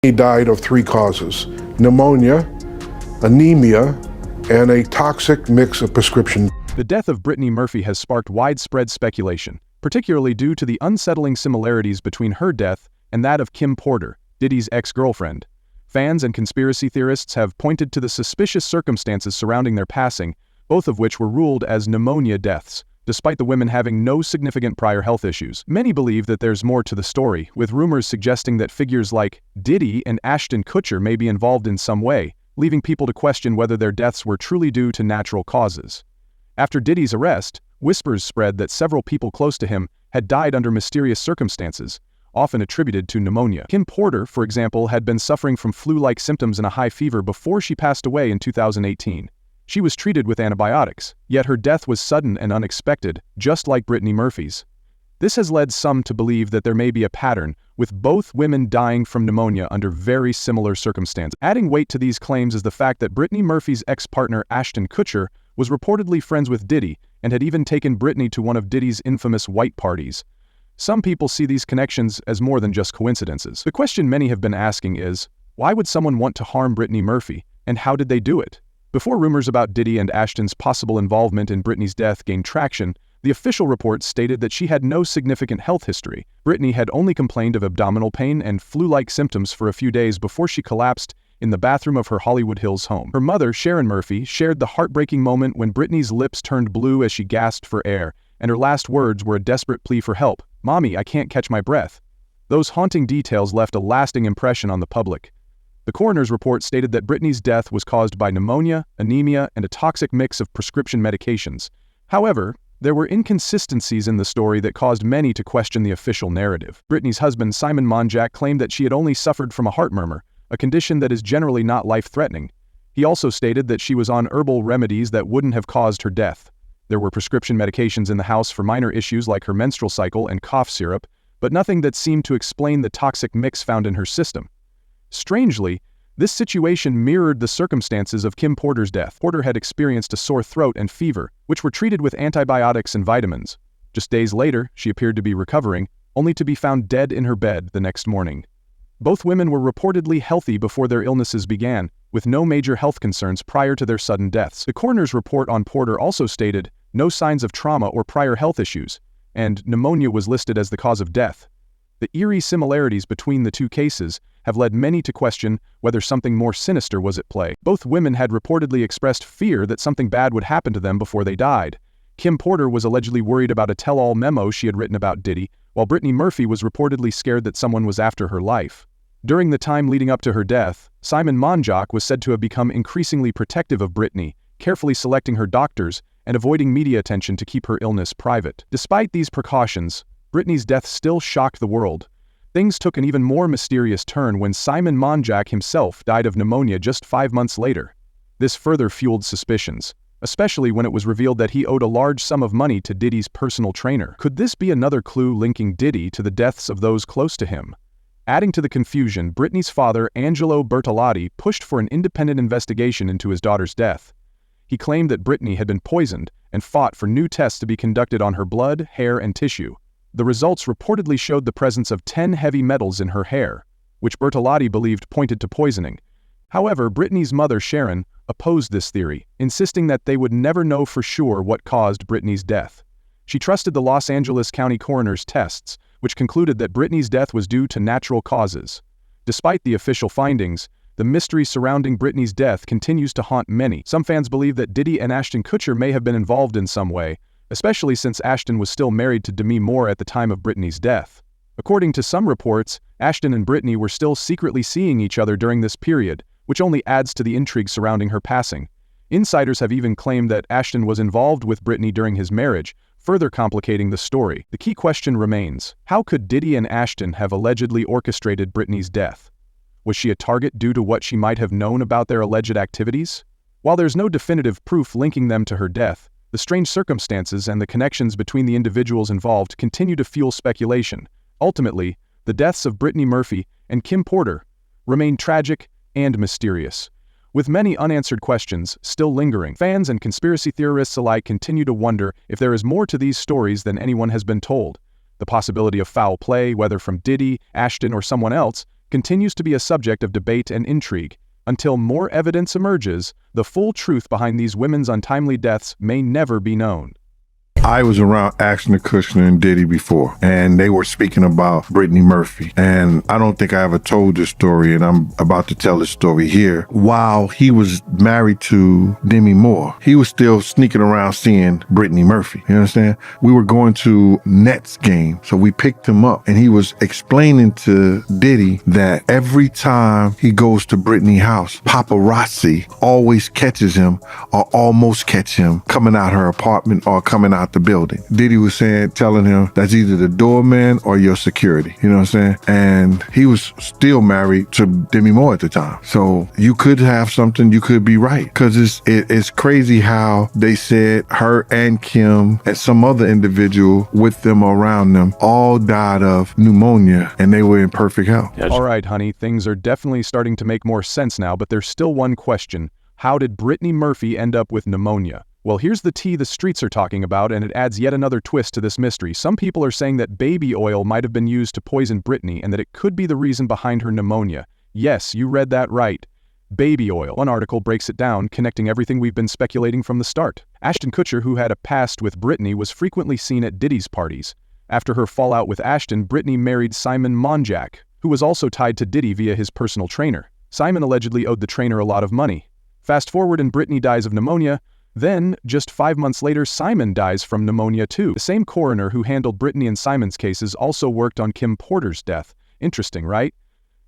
He died of 3 causes: pneumonia, anemia, and a toxic mix of prescription. The death of Brittany Murphy has sparked widespread speculation, particularly due to the unsettling similarities between her death and that of Kim Porter, Diddy's ex-girlfriend. Fans and conspiracy theorists have pointed to the suspicious circumstances surrounding their passing, both of which were ruled as pneumonia deaths, despite the women having no significant prior health issues. Many believe that there's more to the story, with rumors suggesting that figures like Diddy and Ashton Kutcher may be involved in some way, leaving people to question whether their deaths were truly due to natural causes. After Diddy's arrest, whispers spread that several people close to him had died under mysterious circumstances, often attributed to pneumonia. Kim Porter, for example, had been suffering from flu-like symptoms and a high fever before she passed away in 2018. She was treated with antibiotics, yet her death was sudden and unexpected, just like Brittany Murphy's. This has led some to believe that there may be a pattern, with both women dying from pneumonia under very similar circumstances. Adding weight to these claims is the fact that Brittany Murphy's ex-partner Ashton Kutcher was reportedly friends with Diddy and had even taken Brittany to one of Diddy's infamous white parties. Some people see these connections as more than just coincidences. The question many have been asking is, why would someone want to harm Brittany Murphy, and how did they do it? Before rumors about Diddy and Ashton's possible involvement in Brittany's death gained traction, the official reports stated that she had no significant health history. Brittany had only complained of abdominal pain and flu-like symptoms for a few days before she collapsed in the bathroom of her Hollywood Hills home. Her mother, Sharon Murphy, shared the heartbreaking moment when Brittany's lips turned blue as she gasped for air, and her last words were a desperate plea for help. "Mommy, I can't catch my breath." Those haunting details left a lasting impression on the public. The coroner's report stated that Brittany's death was caused by pneumonia, anemia, and a toxic mix of prescription medications. However, there were inconsistencies in the story that caused many to question the official narrative. Brittany's husband, Simon Monjack, claimed that she had only suffered from a heart murmur, a condition that is generally not life-threatening. He also stated that she was on herbal remedies that wouldn't have caused her death. There were prescription medications in the house for minor issues like her menstrual cycle and cough syrup, but nothing that seemed to explain the toxic mix found in her system. Strangely, this situation mirrored the circumstances of Kim Porter's death. Porter had experienced a sore throat and fever, which were treated with antibiotics and vitamins. Just days later, she appeared to be recovering, only to be found dead in her bed the next morning. Both women were reportedly healthy before their illnesses began, with no major health concerns prior to their sudden deaths. The coroner's report on Porter also stated no signs of trauma or prior health issues, and pneumonia was listed as the cause of death. The eerie similarities between the two cases have led many to question whether something more sinister was at play. Both women had reportedly expressed fear that something bad would happen to them before they died. Kim Porter was allegedly worried about a tell-all memo she had written about Diddy, while Brittany Murphy was reportedly scared that someone was after her life. During the time leading up to her death, Simon Monjack was said to have become increasingly protective of Brittany, carefully selecting her doctors and avoiding media attention to keep her illness private. Despite these precautions, Brittany's death still shocked the world. Things took an even more mysterious turn when Simon Monjack himself died of pneumonia just 5 months later. This further fueled suspicions, especially when it was revealed that he owed a large sum of money to Diddy's personal trainer. Could this be another clue linking Diddy to the deaths of those close to him? Adding to the confusion, Brittany's father, Angelo Bertolotti, pushed for an independent investigation into his daughter's death. He claimed that Brittany had been poisoned and fought for new tests to be conducted on her blood, hair, and tissue. The results reportedly showed the presence of 10 heavy metals in her hair, which Bertolotti believed pointed to poisoning. However, Brittany's mother, Sharon, opposed this theory, insisting that they would never know for sure what caused Brittany's death. She trusted the Los Angeles County coroner's tests, which concluded that Brittany's death was due to natural causes. Despite the official findings, the mystery surrounding Brittany's death continues to haunt many. Some fans believe that Diddy and Ashton Kutcher may have been involved in some way, especially since Ashton was still married to Demi Moore at the time of Brittany's death. According to some reports, Ashton and Brittany were still secretly seeing each other during this period, which only adds to the intrigue surrounding her passing. Insiders have even claimed that Ashton was involved with Brittany during his marriage, further complicating the story. The key question remains, how could Diddy and Ashton have allegedly orchestrated Brittany's death? Was she a target due to what she might have known about their alleged activities? While there's no definitive proof linking them to her death, the strange circumstances and the connections between the individuals involved continue to fuel speculation. Ultimately, the deaths of Brittany Murphy and Kim Porter remain tragic and mysterious, with many unanswered questions still lingering. Fans and conspiracy theorists alike continue to wonder if there is more to these stories than anyone has been told. The possibility of foul play, whether from Diddy, Ashton, or someone else, continues to be a subject of debate and intrigue. Until more evidence emerges, the full truth behind these women's untimely deaths may never be known. I was around Ashton Kutcher and Diddy before, and they were speaking about Brittany Murphy. And I don't think I ever told this story, and I'm about to tell this story here. While he was married to Demi Moore, he was still sneaking around seeing Brittany Murphy. You understand? We were going to Nets game, so we picked him up, and he was explaining to Diddy that every time he goes to Brittany's house, paparazzi always catches him or almost catch him coming out her apartment or coming out the building. Diddy was telling him that's either the doorman or your security. You know what I'm saying? And he was still married to Demi Moore at the time. So you could have something, you could be right. Because it's crazy how they said her and Kim and some other individual with them around them all died of pneumonia and they were in perfect health. All right, honey, things are definitely starting to make more sense now, but there's still one question. How did Brittany Murphy end up with pneumonia? Well, here's the tea the streets are talking about, and it adds yet another twist to this mystery. Some people are saying that baby oil might have been used to poison Brittany and that it could be the reason behind her pneumonia. Yes, you read that right. Baby oil. One article breaks it down, connecting everything we've been speculating from the start. Ashton Kutcher, who had a past with Brittany, was frequently seen at Diddy's parties. After her fallout with Ashton, Brittany married Simon Monjack, who was also tied to Diddy via his personal trainer. Simon allegedly owed the trainer a lot of money. Fast forward and Brittany dies of pneumonia. Then, just 5 months later, Simon dies from pneumonia too. The same coroner who handled Brittany and Simon's cases also worked on Kim Porter's death. Interesting, right?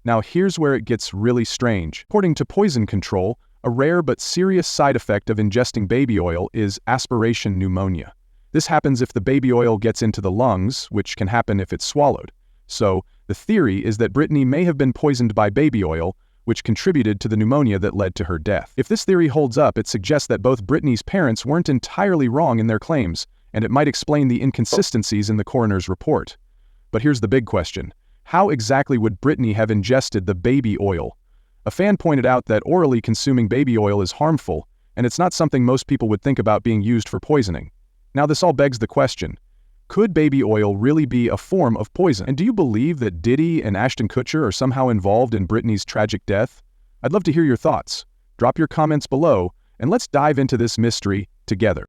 Now here's where it gets really strange. According to Poison Control, a rare but serious side effect of ingesting baby oil is aspiration pneumonia. This happens if the baby oil gets into the lungs, which can happen if it's swallowed. So, the theory is that Brittany may have been poisoned by baby oil, which contributed to the pneumonia that led to her death. If this theory holds up, it suggests that both Brittany's parents weren't entirely wrong in their claims, and it might explain the inconsistencies in the coroner's report. But here's the big question. How exactly would Brittany have ingested the baby oil? A fan pointed out that orally consuming baby oil is harmful, and it's not something most people would think about being used for poisoning. Now this all begs the question. Could baby oil really be a form of poison? And do you believe that Diddy and Ashton Kutcher are somehow involved in Brittany's tragic death? I'd love to hear your thoughts. Drop your comments below, and let's dive into this mystery together.